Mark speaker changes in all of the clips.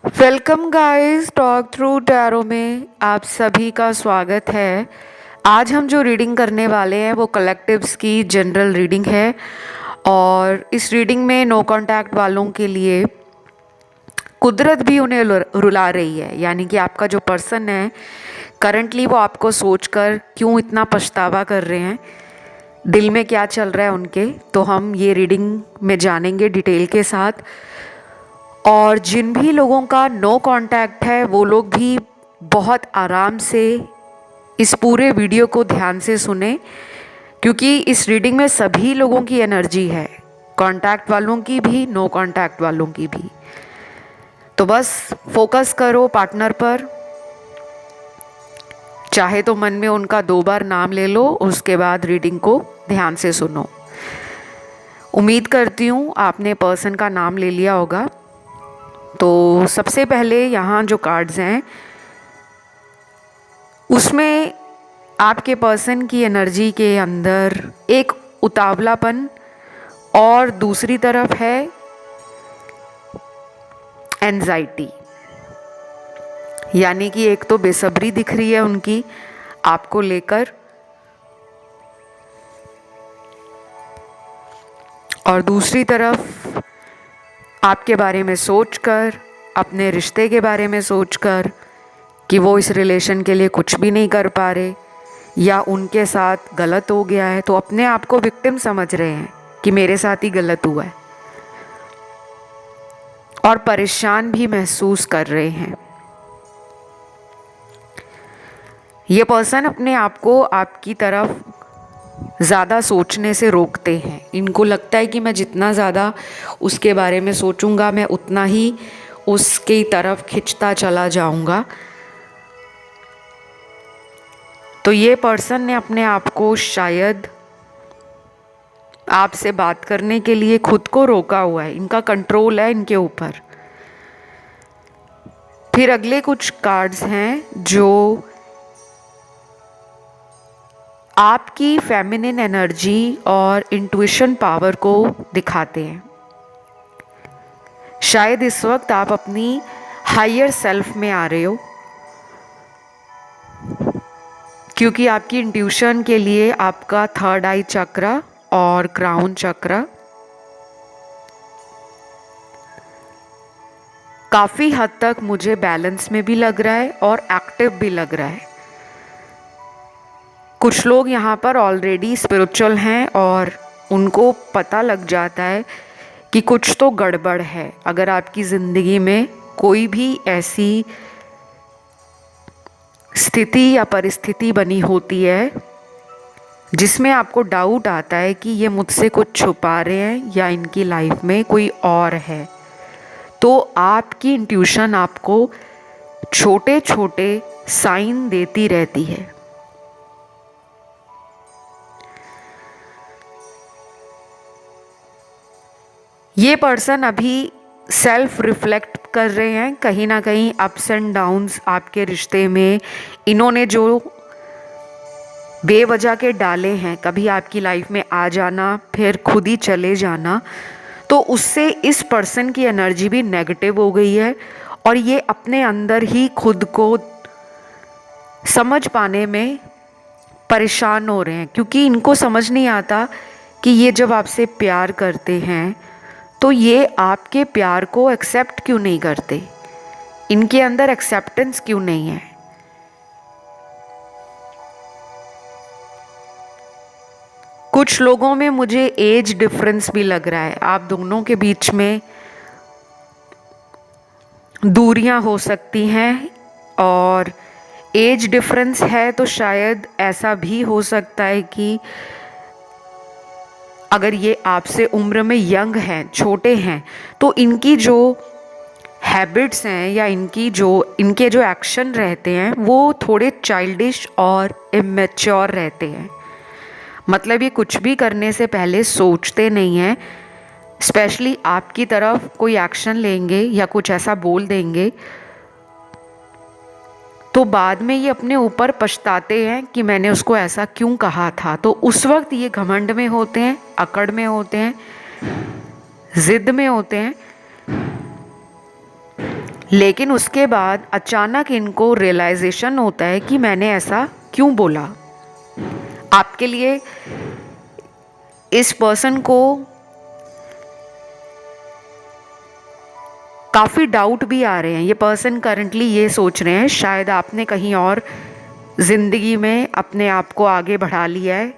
Speaker 1: Welcome guys, talk through tarot में आप सभी का स्वागत है। आज हम जो रीडिंग करने वाले हैं वो कलेक्टिव्स की जनरल रीडिंग है और इस रीडिंग में नो कांटेक्ट वालों के लिए कुदरत भी उन्हें रुला रही है। यानी कि आपका जो पर्सन है करंटली वो आपको सोचकर क्यों इतना पछतावा कर रहे हैं, दिल में क्या चल रहा है उनके, तो हम ये रीडिंग में जानेंगे डिटेल के साथ। और जिन भी लोगों का नो कांटेक्ट है वो लोग भी बहुत आराम से इस पूरे वीडियो को ध्यान से सुने, क्योंकि इस रीडिंग में सभी लोगों की एनर्जी है, कांटेक्ट वालों की भी, नो कांटेक्ट वालों की भी। तो बस फोकस करो पार्टनर पर, चाहे तो मन में उनका 2 बार नाम ले लो, उसके बाद रीडिंग को ध्यान से सुनो। उम्मीद करती हूँ आपने पर्सन का नाम ले लिया होगा। तो सबसे पहले यहाँ जो कार्ड्स हैं उसमें आपके पर्सन की एनर्जी के अंदर एक उतावलापन और दूसरी तरफ है एंजाइटी। यानी कि एक तो बेसब्री दिख रही है उनकी आपको लेकर, और दूसरी तरफ आपके बारे में सोचकर, अपने रिश्ते के बारे में सोचकर कि वो इस रिलेशन के लिए कुछ भी नहीं कर पा रहे या उनके साथ गलत हो गया है, तो अपने आप को विक्टिम समझ रहे हैं कि मेरे साथ ही गलत हुआ है, और परेशान भी महसूस कर रहे हैं। ये पर्सन अपने आप को आपकी तरफ ज़्यादा सोचने से रोकते हैं। इनको लगता है कि मैं जितना ज़्यादा उसके बारे में सोचूंगा मैं उतना ही उसकी तरफ खिंचता चला जाऊंगा। तो ये पर्सन ने अपने आप को शायद आपसे बात करने के लिए खुद को रोका हुआ है, इनका कंट्रोल है इनके ऊपर। फिर अगले कुछ कार्ड्स हैं जो आपकी फेमिनिन एनर्जी और इंट्यूशन पावर को दिखाते हैं। शायद इस वक्त आप अपनी हायर सेल्फ में आ रहे हो, क्योंकि आपकी इंट्यूशन के लिए आपका थर्ड आई चक्र और क्राउन चक्र काफ़ी हद तक मुझे बैलेंस में भी लग रहा है और एक्टिव भी लग रहा है। कुछ लोग यहाँ पर ऑलरेडी स्पिरिचुअल हैं और उनको पता लग जाता है कि कुछ तो गड़बड़ है। अगर आपकी ज़िंदगी में कोई भी ऐसी स्थिति या परिस्थिति बनी होती है जिसमें आपको डाउट आता है कि ये मुझसे कुछ छुपा रहे हैं या इनकी लाइफ में कोई और है, तो आपकी इंट्यूशन आपको छोटे छोटे साइन देती रहती है। ये पर्सन अभी सेल्फ रिफ्लेक्ट कर रहे हैं, कहीं ना कहीं अप्स एंड डाउन्स आपके रिश्ते में इन्होंने जो बेवजह के डाले हैं, कभी आपकी लाइफ में आ जाना फिर खुद ही चले जाना, तो उससे इस पर्सन की एनर्जी भी नेगेटिव हो गई है और ये अपने अंदर ही खुद को समझ पाने में परेशान हो रहे हैं, क्योंकि इनको समझ नहीं आता कि ये जब आपसे प्यार करते हैं तो ये आपके प्यार को एक्सेप्ट क्यों नहीं करते, इनके अंदर एक्सेप्टेंस क्यों नहीं है। कुछ लोगों में मुझे एज डिफरेंस भी लग रहा है, आप दोनों के बीच में दूरियां हो सकती हैं, और एज डिफरेंस है तो शायद ऐसा भी हो सकता है कि अगर ये आपसे उम्र में यंग हैं, छोटे हैं, तो इनकी जो हैबिट्स हैं या इनके जो एक्शन रहते हैं वो थोड़े चाइल्डिश और इमेच्योर रहते हैं। मतलब ये कुछ भी करने से पहले सोचते नहीं हैं, स्पेशली आपकी तरफ कोई एक्शन लेंगे या कुछ ऐसा बोल देंगे तो बाद में ये अपने ऊपर पछताते हैं कि मैंने उसको ऐसा क्यों कहा था। तो उस वक्त ये घमंड में होते हैं, अकड़ में होते हैं, जिद में होते हैं, लेकिन उसके बाद अचानक इनको रियलाइजेशन होता है कि मैंने ऐसा क्यों बोला। आपके लिए इस पर्सन को काफ़ी डाउट भी आ रहे हैं। ये पर्सन करंटली ये सोच रहे हैं शायद आपने कहीं और ज़िंदगी में अपने आप को आगे बढ़ा लिया है,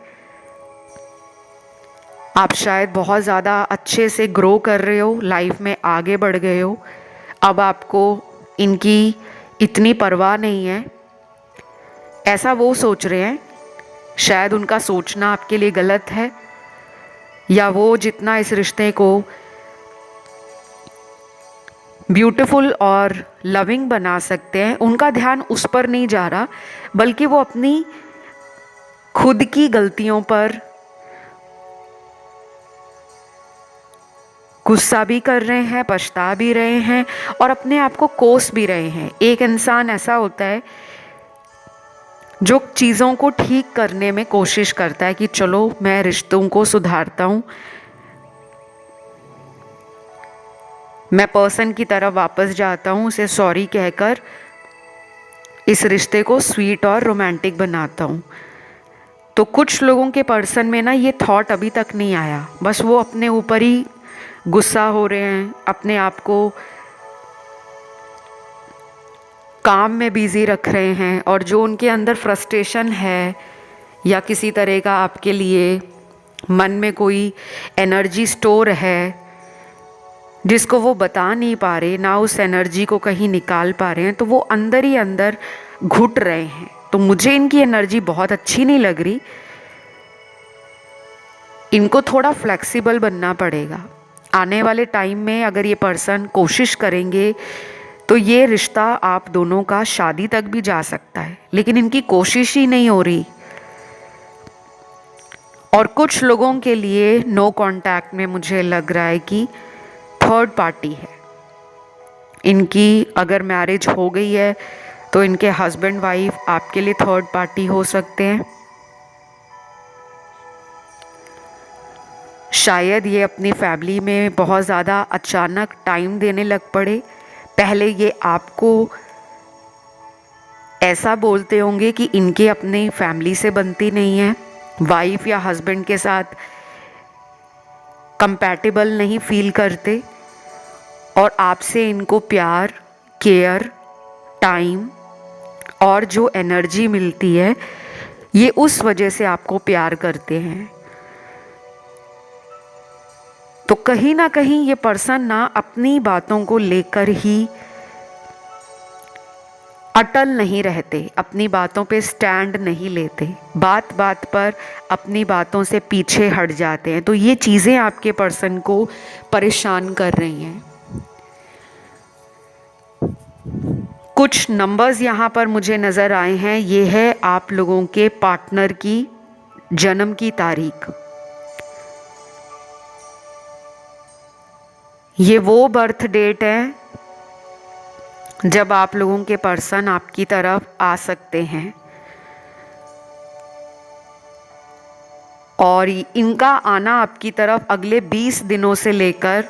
Speaker 1: आप शायद बहुत ज़्यादा अच्छे से ग्रो कर रहे हो, लाइफ में आगे बढ़ गए हो, अब आपको इनकी इतनी परवाह नहीं है, ऐसा वो सोच रहे हैं। शायद उनका सोचना आपके लिए गलत है, या वो जितना इस रिश्ते को ब्यूटीफुल और लविंग बना सकते हैं, उनका ध्यान उस पर नहीं जा रहा, बल्कि वो अपनी खुद की गलतियों पर गुस्सा भी कर रहे हैं, पछता भी रहे हैं और अपने आप को कोस भी रहे हैं। एक इंसान ऐसा होता है जो चीज़ों को ठीक करने में कोशिश करता है कि चलो मैं रिश्तों को सुधारता हूँ, मैं पर्सन की तरफ वापस जाता हूँ, उसे सॉरी कहकर इस रिश्ते को स्वीट और रोमांटिक बनाता हूँ। तो कुछ लोगों के पर्सन में ना ये थॉट अभी तक नहीं आया, बस वो अपने ऊपर ही गुस्सा हो रहे हैं, अपने आप को काम में बिज़ी रख रहे हैं, और जो उनके अंदर फ्रस्ट्रेशन है या किसी तरह का आपके लिए मन में कोई एनर्जी स्टोर है जिसको वो बता नहीं पा रहे, ना उस एनर्जी को कहीं निकाल पा रहे हैं, तो वो अंदर ही अंदर घुट रहे हैं। तो मुझे इनकी एनर्जी बहुत अच्छी नहीं लग रही, इनको थोड़ा फ्लेक्सिबल बनना पड़ेगा। आने वाले टाइम में अगर ये पर्सन कोशिश करेंगे तो ये रिश्ता आप दोनों का शादी तक भी जा सकता है, लेकिन इनकी कोशिश ही नहीं हो रही। और कुछ लोगों के लिए नो कांटेक्ट में मुझे लग रहा है कि थर्ड पार्टी है। इनकी अगर मैरिज हो गई है तो इनके हस्बैंड वाइफ आपके लिए थर्ड पार्टी हो सकते हैं। शायद ये अपनी फैमिली में बहुत ज़्यादा अचानक टाइम देने लग पड़े। पहले ये आपको ऐसा बोलते होंगे कि इनके अपने फैमिली से बनती नहीं है, वाइफ या हस्बैंड के साथ कंपैटिबल नहीं फील करते, और आपसे इनको प्यार, केयर, टाइम और जो एनर्जी मिलती है, ये उस वजह से आपको प्यार करते हैं। तो कहीं ना कहीं ये पर्सन ना अपनी बातों को लेकर ही अटल नहीं रहते, अपनी बातों पे स्टैंड नहीं लेते, बात बात पर अपनी बातों से पीछे हट जाते हैं। तो ये चीज़ें आपके पर्सन को परेशान कर रही हैं। कुछ नंबर्स यहाँ पर मुझे नज़र आए हैं। ये है आप लोगों के पार्टनर की जन्म की तारीख। ये वो बर्थ डेट है जब आप लोगों के पर्सन आपकी तरफ आ सकते हैं, और इनका आना आपकी तरफ अगले 20 दिनों से लेकर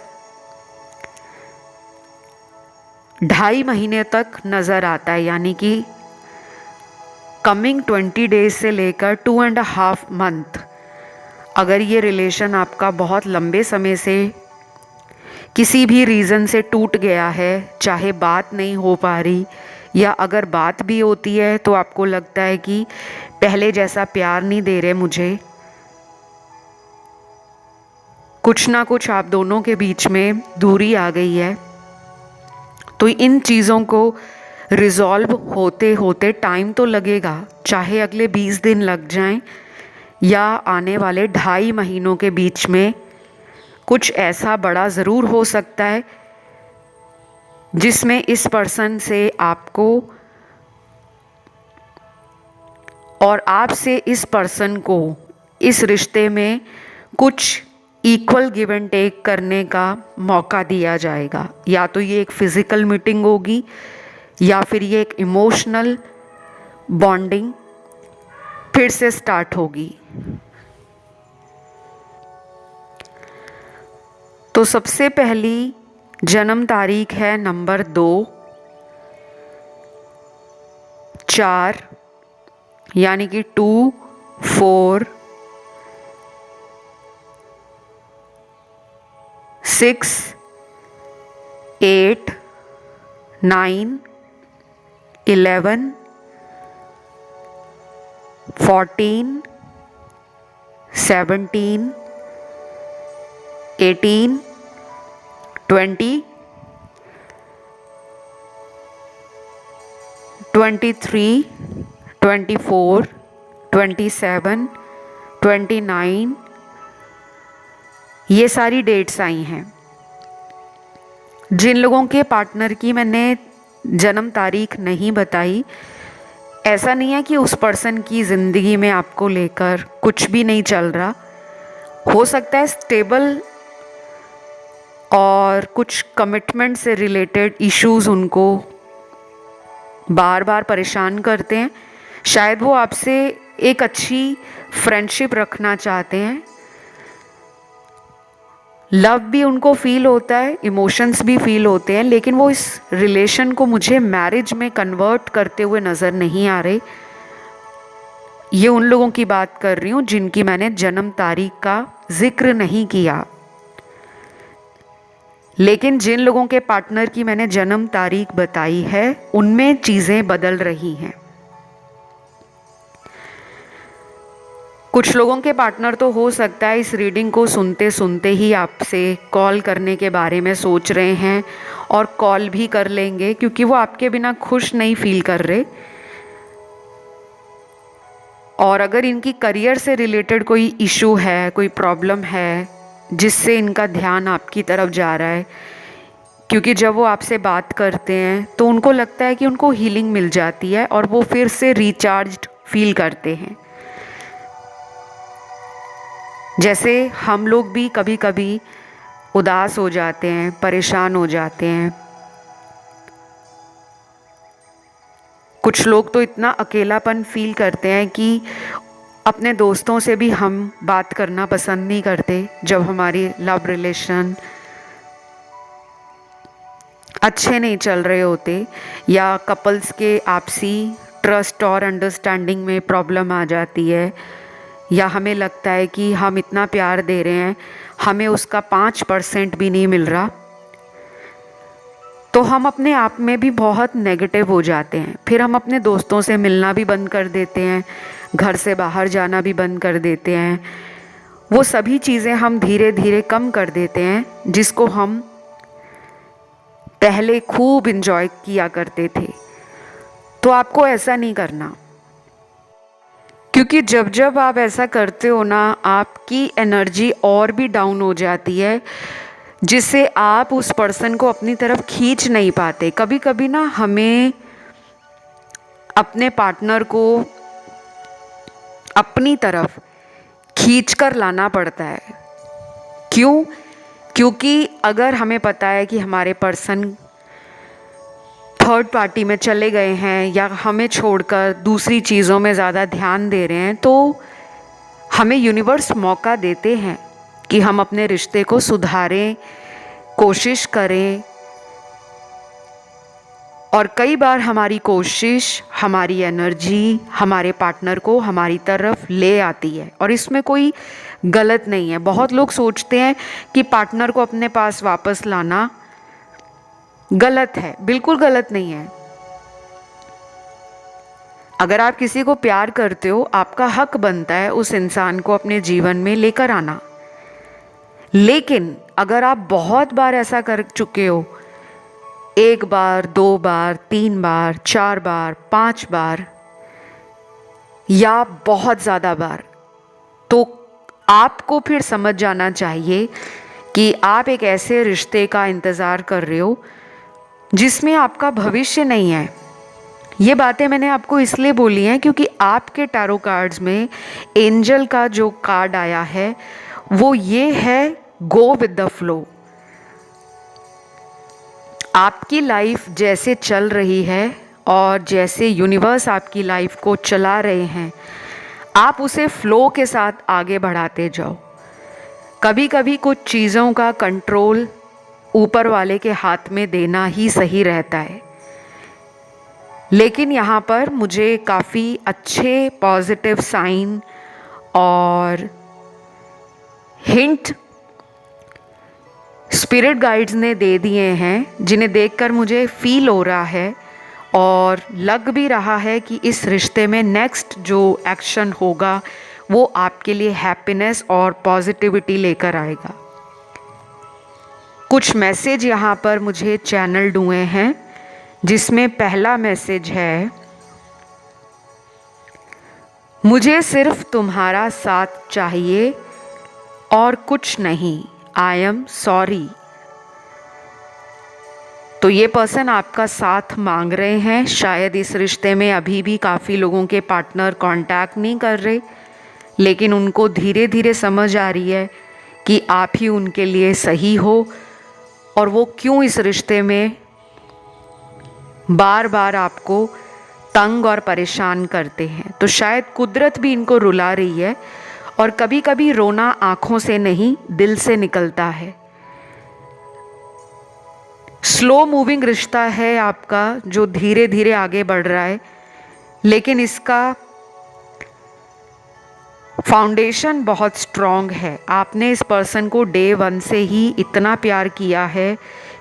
Speaker 1: 2.5 महीने तक नज़र आता है। यानी कि कमिंग 20 डेज से लेकर 2.5 मंथ। अगर ये रिलेशन आपका बहुत लंबे समय से किसी भी रीज़न से टूट गया है, चाहे बात नहीं हो पा रही, या अगर बात भी होती है तो आपको लगता है कि पहले जैसा प्यार नहीं दे रहे मुझे, कुछ ना कुछ आप दोनों के बीच में दूरी आ गई है, तो इन चीज़ों को रिजॉल्व होते होते टाइम तो लगेगा, चाहे अगले 20 दिन लग जाएं या आने वाले 2.5 महीनों के बीच में कुछ ऐसा बड़ा ज़रूर हो सकता है जिसमें इस पर्सन से आपको और आपसे इस पर्सन को इस रिश्ते में कुछ इक्वल गिव एंड टेक करने का मौका दिया जाएगा। या तो ये एक फ़िज़िकल मीटिंग होगी, या फिर ये एक इमोशनल बॉन्डिंग फिर से स्टार्ट होगी। तो सबसे पहली जन्म तारीख है नंबर 2, 4 यानी कि 2, 4, 6, 8, 9, 11, 14, 17, 18, 20, 23, 24, 27, 29, ये सारी डेट्स आई हैं। जिन लोगों के पार्टनर की मैंने जन्म तारीख नहीं बताई, ऐसा नहीं है कि उस पर्सन की ज़िंदगी में आपको लेकर कुछ भी नहीं चल रहा। हो सकता है स्टेबल और कुछ कमिटमेंट से रिलेटेड इश्यूज़ उनको बार बार परेशान करते हैं। शायद वो आपसे एक अच्छी फ्रेंडशिप रखना चाहते हैं, लव भी उनको फील होता है, इमोशंस भी फील होते हैं, लेकिन वो इस रिलेशन को मुझे मैरिज में कन्वर्ट करते हुए नज़र नहीं आ रहे। ये उन लोगों की बात कर रही हूँ जिनकी मैंने जन्म तारीख का जिक्र नहीं किया, लेकिन जिन लोगों के पार्टनर की मैंने जन्म तारीख बताई है उनमें चीज़ें बदल रही हैं। कुछ लोगों के पार्टनर तो हो सकता है इस रीडिंग को सुनते सुनते ही आपसे कॉल करने के बारे में सोच रहे हैं और कॉल भी कर लेंगे, क्योंकि वो आपके बिना खुश नहीं फील कर रहे। और अगर इनकी करियर से रिलेटेड कोई इशू है, कोई प्रॉब्लम है जिससे इनका ध्यान आपकी तरफ जा रहा है, क्योंकि जब वो आपसे बात करते हैं तो उनको लगता है कि उनको हीलिंग मिल जाती है और वो फिर से रिचार्ज्ड फील करते हैं। जैसे हम लोग भी कभी कभी उदास हो जाते हैं, परेशान हो जाते हैं। कुछ लोग तो इतना अकेलापन फील करते हैं कि अपने दोस्तों से भी हम बात करना पसंद नहीं करते जब हमारी लव रिलेशन अच्छे नहीं चल रहे होते, या कपल्स के आपसी ट्रस्ट और अंडरस्टैंडिंग में प्रॉब्लम आ जाती है, या हमें लगता है कि हम इतना प्यार दे रहे हैं, हमें उसका 5% भी नहीं मिल रहा, तो हम अपने आप में भी बहुत नेगेटिव हो जाते हैं। फिर हम अपने दोस्तों से मिलना भी बंद कर देते हैं, घर से बाहर जाना भी बंद कर देते हैं। वो सभी चीज़ें हम धीरे धीरे कम कर देते हैं जिसको हम पहले खूब इंजॉय किया करते थे। तो आपको ऐसा नहीं करना, क्योंकि जब जब आप ऐसा करते हो ना, आपकी एनर्जी और भी डाउन हो जाती है, जिससे आप उस पर्सन को अपनी तरफ खींच नहीं पाते। कभी कभी ना हमें अपने पार्टनर को अपनी तरफ खींच कर लाना पड़ता है। क्यों? क्योंकि अगर हमें पता है कि हमारे पर्सन थर्ड पार्टी में चले गए हैं या हमें छोड़कर दूसरी चीज़ों में ज़्यादा ध्यान दे रहे हैं, तो हमें यूनिवर्स मौका देते हैं कि हम अपने रिश्ते को सुधारें, कोशिश करें। और कई बार हमारी कोशिश, हमारी एनर्जी हमारे पार्टनर को हमारी तरफ ले आती है, और इसमें कोई गलत नहीं है। बहुत लोग सोचते हैं कि पार्टनर को अपने पास वापस लाना गलत है। बिल्कुल गलत नहीं है। अगर आप किसी को प्यार करते हो, आपका हक बनता है उस इंसान को अपने जीवन में लेकर आना। लेकिन अगर आप बहुत बार ऐसा कर चुके हो, 1 बार, 2 बार, 3 बार, 4 बार, 5 बार या बहुत ज़्यादा बार, तो आपको फिर समझ जाना चाहिए कि आप एक ऐसे रिश्ते का इंतज़ार कर रहे हो जिसमें आपका भविष्य नहीं है। ये बातें मैंने आपको इसलिए बोली हैं क्योंकि आपके टैरो कार्ड्स में एंजल का जो कार्ड आया है वो ये है, गो विद द फ्लो। आपकी लाइफ जैसे चल रही है और जैसे यूनिवर्स आपकी लाइफ को चला रहे हैं, आप उसे फ्लो के साथ आगे बढ़ाते जाओ। कभी कभी कुछ चीज़ों का कंट्रोल ऊपर वाले के हाथ में देना ही सही रहता है। लेकिन यहाँ पर मुझे काफ़ी अच्छे पॉजिटिव साइन और हिंट स्पिरिट गाइड्स ने दे दिए हैं, जिन्हें देखकर मुझे फील हो रहा है और लग भी रहा है कि इस रिश्ते में नेक्स्ट जो एक्शन होगा वो आपके लिए हैप्पीनेस और पॉजिटिविटी लेकर आएगा। कुछ मैसेज यहाँ पर मुझे चैनल्ड हुए हैं, जिसमें पहला मैसेज है, मुझे सिर्फ तुम्हारा साथ चाहिए और कुछ नहीं, आई एम सॉरी। तो ये पर्सन आपका साथ मांग रहे हैं। शायद इस रिश्ते में अभी भी काफ़ी लोगों के पार्टनर कांटेक्ट नहीं कर रहे, लेकिन उनको धीरे धीरे समझ आ रही है कि आप ही उनके लिए सही हो और वो क्यों इस रिश्ते में बार बार आपको तंग और परेशान करते हैं। तो शायद कुदरत भी इनको रुला रही है और कभी कभी रोना आँखों से नहीं, दिल से निकलता है। स्लो मूविंग रिश्ता है आपका, जो धीरे धीरे आगे बढ़ रहा है, लेकिन इसका फाउंडेशन बहुत स्ट्रॉन्ग है। आपने इस पर्सन को डे वन से ही इतना प्यार किया है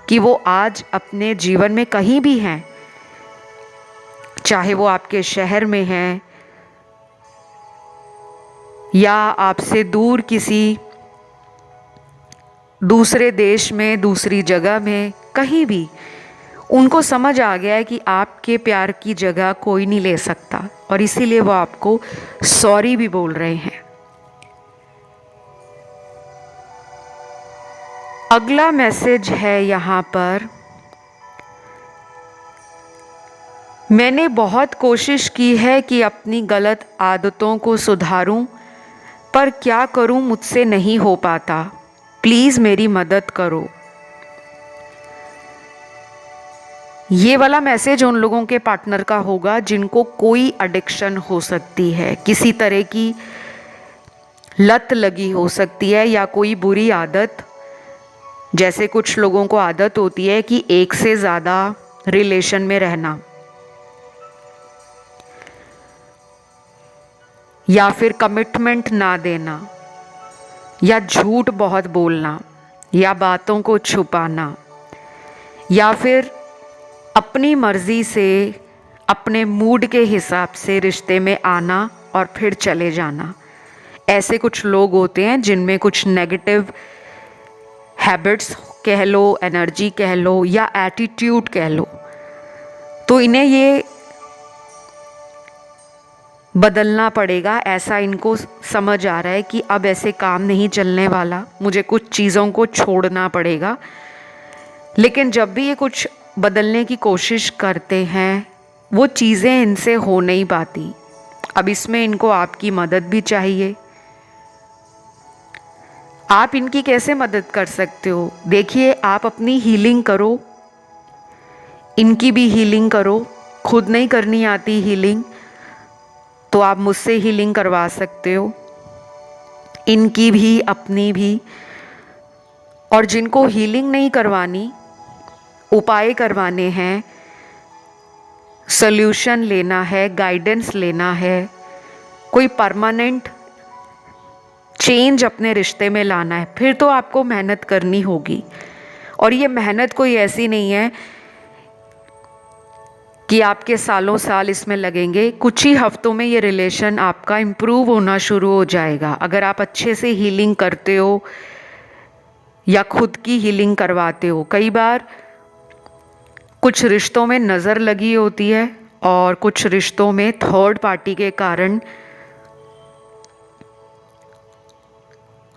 Speaker 1: कि वो आज अपने जीवन में कहीं भी हैं, चाहे वो आपके शहर में हैं या आपसे दूर किसी दूसरे देश में, दूसरी जगह में, कहीं भी, उनको समझ आ गया है कि आपके प्यार की जगह कोई नहीं ले सकता और इसीलिए वो आपको सॉरी भी बोल रहे हैं। अगला मैसेज है यहाँ पर, मैंने बहुत कोशिश की है कि अपनी गलत आदतों को सुधारूं, पर क्या करूं, मुझसे नहीं हो पाता, प्लीज़ मेरी मदद करो। ये वाला मैसेज उन लोगों के पार्टनर का होगा जिनको कोई एडिक्शन हो सकती है, किसी तरह की लत लगी हो सकती है या कोई बुरी आदत। जैसे कुछ लोगों को आदत होती है कि एक से ज़्यादा रिलेशन में रहना, या फिर कमिटमेंट ना देना, या झूठ बहुत बोलना, या बातों को छुपाना, या फिर अपनी मर्ज़ी से अपने मूड के हिसाब से रिश्ते में आना और फिर चले जाना। ऐसे कुछ लोग होते हैं जिनमें कुछ नेगेटिव हैबिट्स कह लो, एनर्जी कह लो, या एटीट्यूड कह लो। तो इन्हें ये बदलना पड़ेगा। ऐसा इनको समझ आ रहा है कि अब ऐसे काम नहीं चलने वाला, मुझे कुछ चीज़ों को छोड़ना पड़ेगा। लेकिन जब भी ये कुछ बदलने की कोशिश करते हैं, वो चीज़ें इनसे हो नहीं पाती। अब इसमें इनको आपकी मदद भी चाहिए। आप इनकी कैसे मदद कर सकते हो? देखिए, आप अपनी हीलिंग करो, इनकी भी हीलिंग करो। खुद नहीं करनी आती हीलिंग तो आप मुझसे हीलिंग करवा सकते हो, इनकी भी अपनी भी। और जिनको हीलिंग नहीं करवानी, उपाय करवाने हैं, सॉल्यूशन लेना है, गाइडेंस लेना है, कोई परमानेंट चेंज अपने रिश्ते में लाना है, फिर तो आपको मेहनत करनी होगी। और ये मेहनत कोई ऐसी नहीं है कि आपके सालों साल इसमें लगेंगे। कुछ ही हफ्तों में ये रिलेशन आपका इम्प्रूव होना शुरू हो जाएगा, अगर आप अच्छे से हीलिंग करते हो या खुद की हीलिंग करवाते हो। कई बार कुछ रिश्तों में नज़र लगी होती है और कुछ रिश्तों में थर्ड पार्टी के कारण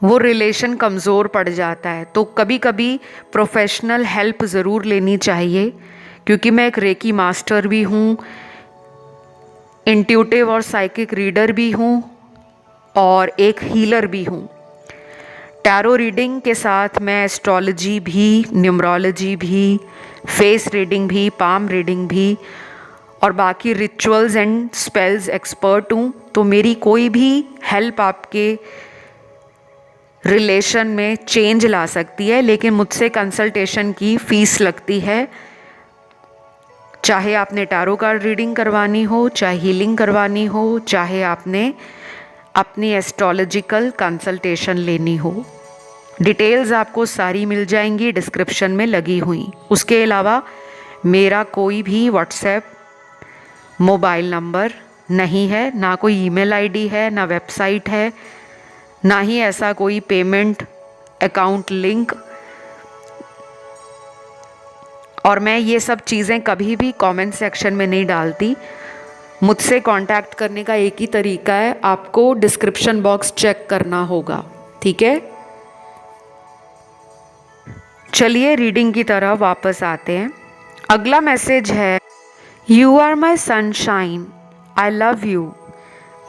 Speaker 1: वो रिलेशन कमज़ोर पड़ जाता है। तो कभी कभी प्रोफेशनल हेल्प ज़रूर लेनी चाहिए, क्योंकि मैं एक रेकी मास्टर भी हूँ, इंट्यूटिव और साइकिक रीडर भी हूँ और एक हीलर भी हूँ। टैरो रीडिंग के साथ मैं एस्ट्रोलॉजी भी, न्यूमरोलॉजी भी, फेस रीडिंग भी, पाम रीडिंग भी और बाकी रिचुअल्स एंड स्पेल्स एक्सपर्ट हूँ। तो मेरी कोई भी हेल्प आपके रिलेशन में चेंज ला सकती है, लेकिन मुझसे कंसल्टेशन की फ़ीस लगती है चाहे आपने टैरो कार्ड रीडिंग करवानी हो, चाहे हीलिंग करवानी हो, चाहे आपने अपनी एस्ट्रोलॉजिकल कंसल्टेशन लेनी हो, डिटेल्स आपको सारी मिल जाएंगी डिस्क्रिप्शन में लगी हुई। उसके अलावा मेरा कोई भी व्हाट्सएप मोबाइल नंबर नहीं है, ना कोई ईमेल आईडी है, ना वेबसाइट है, ना ही ऐसा कोई पेमेंट अकाउंट लिंक। और मैं ये सब चीज़ें कभी भी कमेंट सेक्शन में नहीं डालती। मुझसे कांटेक्ट करने का एक ही तरीका है, आपको डिस्क्रिप्शन बॉक्स चेक करना होगा, ठीक है। चलिए रीडिंग की तरह वापस आते हैं। अगला मैसेज है, you are my sunshine, I love you.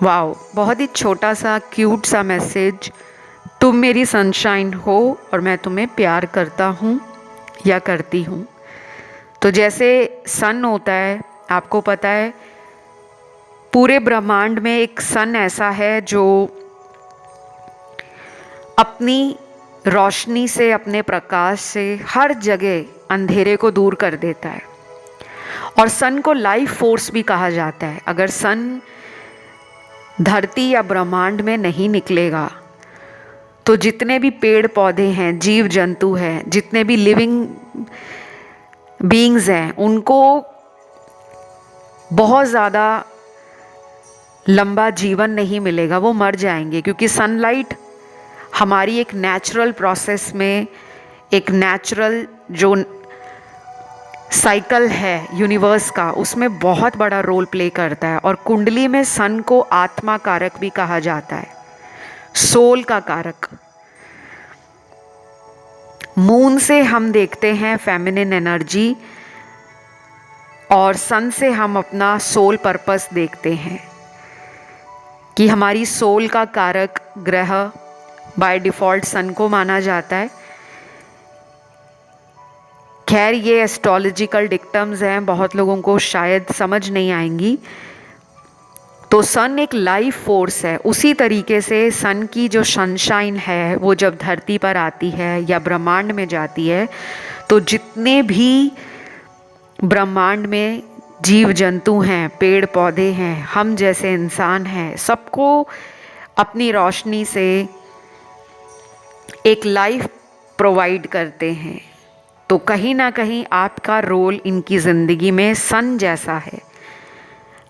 Speaker 1: Wow, बहुत ही छोटा सा क्यूट सा मैसेज। तुम मेरी सनशाइन हो और मैं तुम्हें प्यार करता हूँ या करती हूँ। तो जैसे सन होता है, आपको पता है पूरे ब्रह्मांड में एक सन ऐसा है जो अपनी रोशनी से, अपने प्रकाश से हर जगह अंधेरे को दूर कर देता है। और सन को लाइफ फोर्स भी कहा जाता है। अगर सन धरती या ब्रह्मांड में नहीं निकलेगा तो जितने भी पेड़ पौधे हैं, जीव जंतु हैं, जितने भी लिविंग बीइंग्स हैं, उनको बहुत ज़्यादा लंबा जीवन नहीं मिलेगा, वो मर जाएंगे। क्योंकि सनलाइट हमारी एक नेचुरल प्रोसेस में, एक नेचुरल जो साइकिल है यूनिवर्स का, उसमें बहुत बड़ा रोल प्ले करता है। और कुंडली में सन को आत्मा कारक भी कहा जाता है, सोल का कारक। मून से हम देखते हैं फेमिनिन एनर्जी और सन से हम अपना सोल पर्पस देखते हैं कि हमारी सोल का कारक ग्रह बाय डिफ़ॉल्ट सन को माना जाता है। खैर ये एस्ट्रोलॉजिकल डिक्टम्स हैं, बहुत लोगों को शायद समझ नहीं आएंगी। तो सन एक लाइफ फोर्स है। उसी तरीके से सन की जो सनशाइन है वो जब धरती पर आती है या ब्रह्मांड में जाती है तो जितने भी ब्रह्मांड में जीव जंतु हैं, पेड़ पौधे हैं, हम जैसे इंसान हैं, सबको अपनी रोशनी से एक लाइफ प्रोवाइड करते हैं। तो कहीं ना कहीं आपका रोल इनकी ज़िंदगी में सन जैसा है।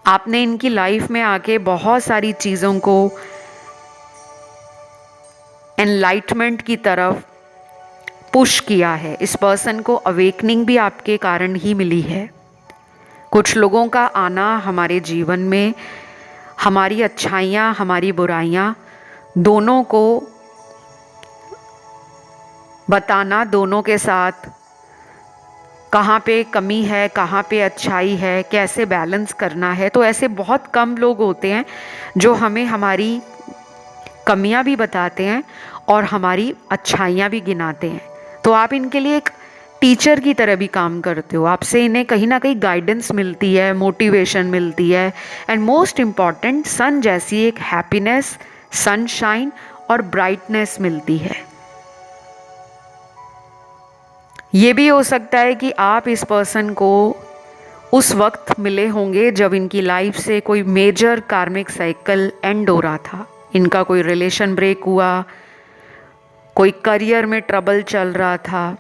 Speaker 1: आपने इनकी लाइफ में आके बहुत सारी चीज़ों को एनलाइटमेंट की तरफ पुश किया है। इस पर्सन को अवेकनिंग भी आपके कारण ही मिली है। कुछ लोगों का आना हमारे जीवन में हमारी अच्छाइयाँ, हमारी बुराइयाँ दोनों को बताना, दोनों के साथ कहाँ पे कमी है, कहाँ पे अच्छाई है, कैसे बैलेंस करना है। तो ऐसे बहुत कम लोग होते हैं जो हमें हमारी कमियां भी बताते हैं और हमारी अच्छाइयाँ भी गिनाते हैं। तो आप इनके लिए एक टीचर की तरह भी काम करते हो। आपसे इन्हें कहीं ना कहीं गाइडेंस मिलती है, मोटिवेशन मिलती है, एंड मोस्ट इम्पॉर्टेंट सन जैसी एक हैप्पीनेस, सनशाइन और ब्राइटनेस मिलती है। ये भी हो सकता है कि आप इस पर्सन को उस वक्त मिले होंगे जब इनकी लाइफ से कोई मेजर कार्मिक साइकिल एंड हो रहा था। इनका कोई रिलेशन ब्रेक हुआ, कोई करियर में ट्रबल चल रहा था,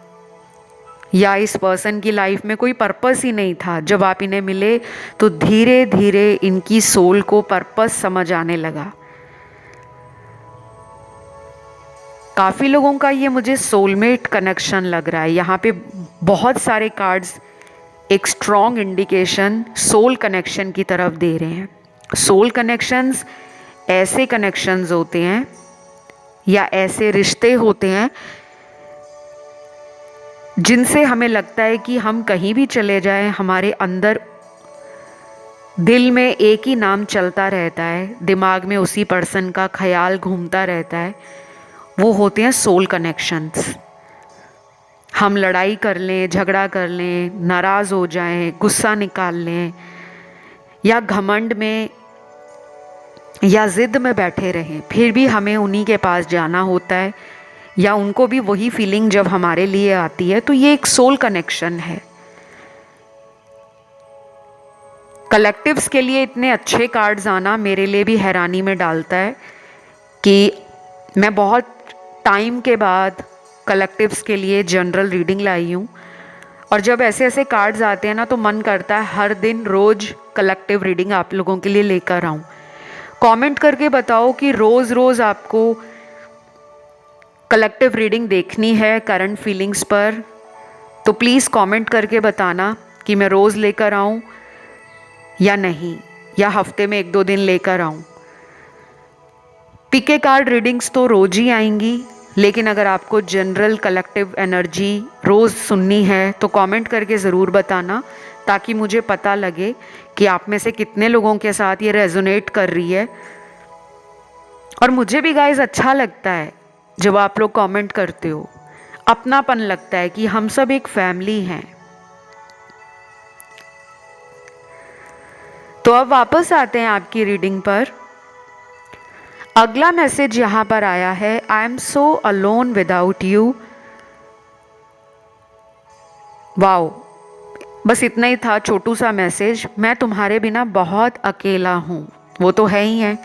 Speaker 1: या इस पर्सन की लाइफ में कोई पर्पस ही नहीं था। जब आप इन्हें मिले तो धीरे धीरे इनकी सोल को पर्पस समझ आने लगा। काफ़ी लोगों का ये मुझे सोलमेट कनेक्शन लग रहा है। यहाँ पे बहुत सारे कार्ड्स एक स्ट्रॉन्ग इंडिकेशन सोल कनेक्शन की तरफ दे रहे हैं। सोल कनेक्शंस ऐसे कनेक्शंस होते हैं या ऐसे रिश्ते होते हैं जिनसे हमें लगता है कि हम कहीं भी चले जाएं, हमारे अंदर दिल में एक ही नाम चलता रहता है, दिमाग में उसी पर्सन का ख्याल घूमता रहता है। वो होते हैं सोल कनेक्शंस। हम लड़ाई कर लें, झगड़ा कर लें, नाराज़ हो जाएं, गुस्सा निकाल लें, या घमंड में या ज़िद में बैठे रहें, फिर भी हमें उन्हीं के पास जाना होता है, या उनको भी वही फीलिंग जब हमारे लिए आती है। तो ये एक सोल कनेक्शन है। कलेक्टिव्स के लिए इतने अच्छे कार्ड्स आना मेरे लिए भी हैरानी में डालता है कि मैं बहुत टाइम के बाद कलेक्टिव्स के लिए जनरल रीडिंग लाई हूँ। और जब ऐसे ऐसे कार्ड्स आते हैं ना तो मन करता है हर दिन रोज़ कलेक्टिव रीडिंग आप लोगों के लिए लेकर आऊँ। कमेंट करके बताओ कि रोज़ रोज़ आपको कलेक्टिव रीडिंग देखनी है करंट फीलिंग्स पर, तो प्लीज़ कमेंट करके बताना कि मैं रोज़ लेकर आऊँ या नहीं, या हफ्ते में 1-2 दिन लेकर आऊँ। पीके कार्ड रीडिंग्स तो रोज़ ही आएंगी, लेकिन अगर आपको जनरल कलेक्टिव एनर्जी रोज़ सुननी है तो कमेंट करके ज़रूर बताना, ताकि मुझे पता लगे कि आप में से कितने लोगों के साथ ये रेजोनेट कर रही है। और मुझे भी गाइस अच्छा लगता है जब आप लोग कमेंट करते हो, अपनापन लगता है कि हम सब एक फैमिली हैं। तो अब वापस आते हैं आपकी रीडिंग पर। अगला मैसेज यहां पर आया है, I am so alone without you. Wow, बस इतना ही था, छोटू सा मैसेज। मैं तुम्हारे बिना बहुत अकेला हूँ। वो तो है ही है,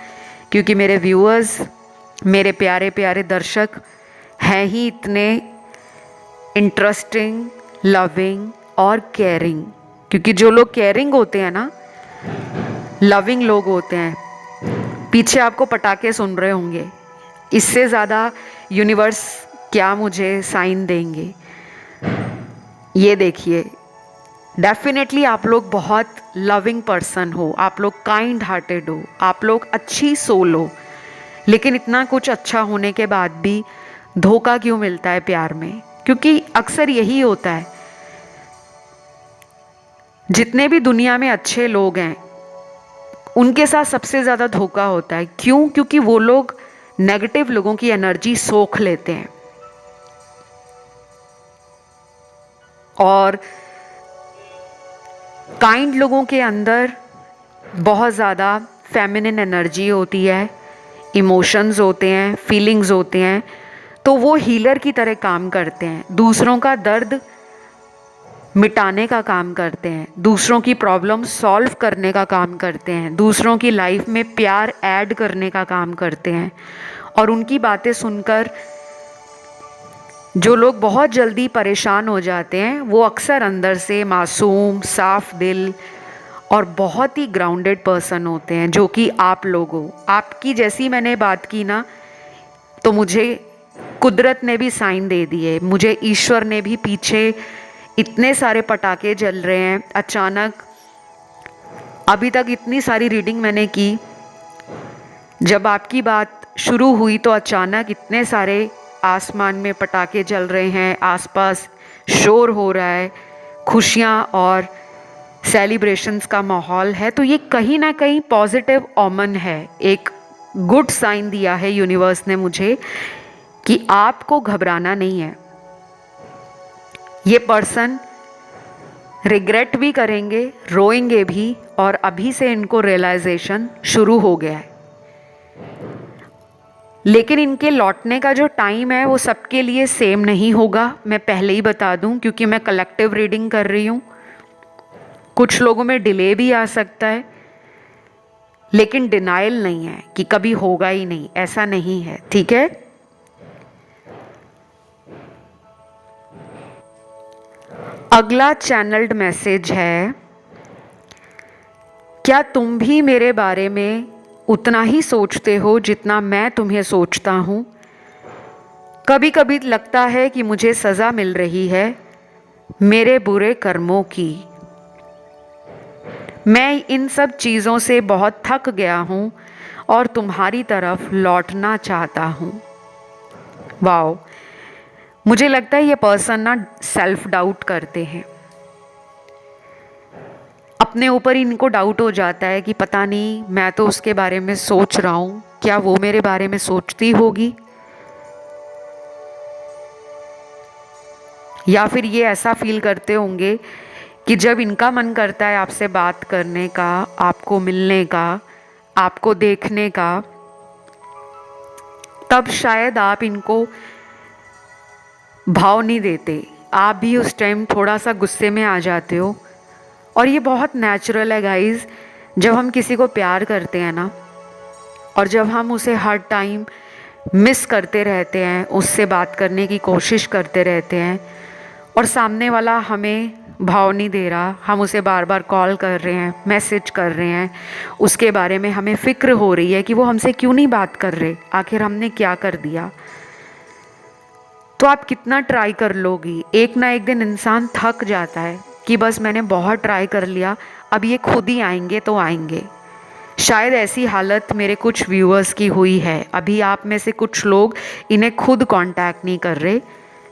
Speaker 1: क्योंकि मेरे व्यूअर्स, मेरे प्यारे प्यारे दर्शक हैं ही इतने इंटरेस्टिंग, लविंग और केयरिंग। क्योंकि जो लोग केयरिंग होते हैं ना, लविंग लोग होते हैं, पीछे आपको पटाखे सुन रहे होंगे। इससे ज़्यादा यूनिवर्स क्या मुझे साइन देंगे। ये देखिए, डेफिनेटली आप लोग बहुत लविंग पर्सन हो, आप लोग काइंड हार्टेड हो, आप लोग अच्छी सोल हो। लेकिन इतना कुछ अच्छा होने के बाद भी धोखा क्यों मिलता है प्यार में? क्योंकि अक्सर यही होता है, जितने भी दुनिया में अच्छे लोग हैं उनके साथ सबसे ज़्यादा धोखा होता है। क्यों? क्योंकि वो लोग नेगेटिव लोगों की एनर्जी सोख लेते हैं और काइंड लोगों के अंदर बहुत ज़्यादा फेमिनिन एनर्जी होती है, इमोशंस होते हैं, फीलिंग्स होते हैं। तो वो हीलर की तरह काम करते हैं, दूसरों का दर्द मिटाने का काम करते हैं, दूसरों की प्रॉब्लम सॉल्व करने का काम करते हैं, दूसरों की लाइफ में प्यार ऐड करने का काम करते हैं। और उनकी बातें सुनकर जो लोग बहुत जल्दी परेशान हो जाते हैं, वो अक्सर अंदर से मासूम, साफ दिल और बहुत ही ग्राउंडेड पर्सन होते हैं, जो कि आप लोग हो। आपकी जैसी मैंने बात की ना, तो मुझे कुदरत ने भी साइन दे दिए, मुझे ईश्वर ने भी पीछे इतने सारे पटाखे जल रहे हैं। अचानक अभी तक इतनी सारी रीडिंग मैंने की, जब आपकी बात शुरू हुई तो अचानक इतने सारे आसमान में पटाखे जल रहे हैं, आसपास शोर हो रहा है, खुशियाँ और सेलिब्रेशंस का माहौल है। तो ये कहीं ना कहीं पॉजिटिव ओमन है, एक गुड साइन दिया है यूनिवर्स ने मुझे कि आपको घबराना नहीं है। ये पर्सन रिग्रेट भी करेंगे, रोएंगे भी, और अभी से इनको रियलाइजेशन शुरू हो गया है। लेकिन इनके लौटने का जो टाइम है वो सबके लिए सेम नहीं होगा, मैं पहले ही बता दूं, क्योंकि मैं कलेक्टिव रीडिंग कर रही हूँ। कुछ लोगों में डिले भी आ सकता है, लेकिन डिनाइल नहीं है कि कभी होगा ही नहीं, ऐसा नहीं है, ठीक है। अगला चैनल्ड मैसेज है, क्या तुम भी मेरे बारे में उतना ही सोचते हो जितना मैं तुम्हें सोचता हूँ? कभी कभी लगता है कि मुझे सज़ा मिल रही है मेरे बुरे कर्मों की। मैं इन सब चीज़ों से बहुत थक गया हूँ और तुम्हारी तरफ लौटना चाहता हूँ। वाओ, मुझे लगता है ये पर्सन ना सेल्फ डाउट करते हैं, अपने ऊपर इनको डाउट हो जाता है कि पता नहीं, मैं तो उसके बारे में सोच रहा हूँ, क्या वो मेरे बारे में सोचती होगी? या फिर ये ऐसा फील करते होंगे कि जब इनका मन करता है आपसे बात करने का, आपको मिलने का, आपको देखने का, तब शायद आप इनको भाव नहीं देते, आप भी उस टाइम थोड़ा सा गुस्से में आ जाते हो। और ये बहुत नेचुरल है गाइज़, जब हम किसी को प्यार करते हैं ना, और जब हम उसे हर टाइम मिस करते रहते हैं, उससे बात करने की कोशिश करते रहते हैं, और सामने वाला हमें भाव नहीं दे रहा, हम उसे बार बार कॉल कर रहे हैं, मैसेज कर रहे हैं, उसके बारे में हमें फ़िक्र हो रही है कि वो हमसे क्यों नहीं बात कर रहे, आखिर हमने क्या कर दिया, तो आप कितना ट्राई कर लोगी, एक ना एक दिन इंसान थक जाता है कि बस मैंने बहुत ट्राई कर लिया, अब ये खुद ही आएंगे तो आएंगे। शायद ऐसी हालत मेरे कुछ व्यूअर्स की हुई है। अभी आप में से कुछ लोग इन्हें खुद कांटेक्ट नहीं कर रहे,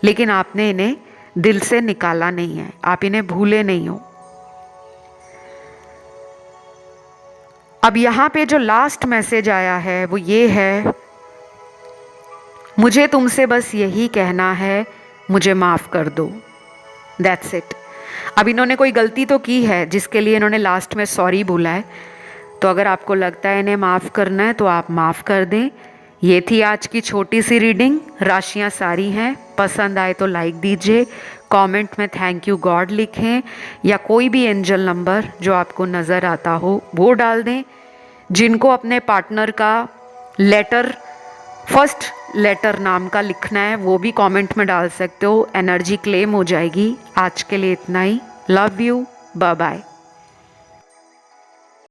Speaker 1: लेकिन आपने इन्हें दिल से निकाला नहीं है, आप इन्हें भूले नहीं हो। अब यहाँ पे जो लास्ट मैसेज आया है वो ये है, मुझे तुमसे बस यही कहना है, मुझे माफ़ कर दो, दैट्स इट। अब इन्होंने कोई गलती तो की है जिसके लिए इन्होंने लास्ट में सॉरी बोला है, तो अगर आपको लगता है इन्हें माफ़ करना है तो आप माफ़ कर दें। ये थी आज की छोटी सी रीडिंग। राशियाँ सारी हैं, पसंद आए तो लाइक दीजिए, कमेंट में थैंक यू गॉड लिखें, या कोई भी एंजल नंबर जो आपको नज़र आता हो वो डाल दें। जिनको अपने पार्टनर का लेटर, फर्स्ट लेटर नाम का लिखना है, वो भी कमेंट में डाल सकते हो, एनर्जी क्लेम हो जाएगी। आज के लिए इतना ही। Love you, bye bye.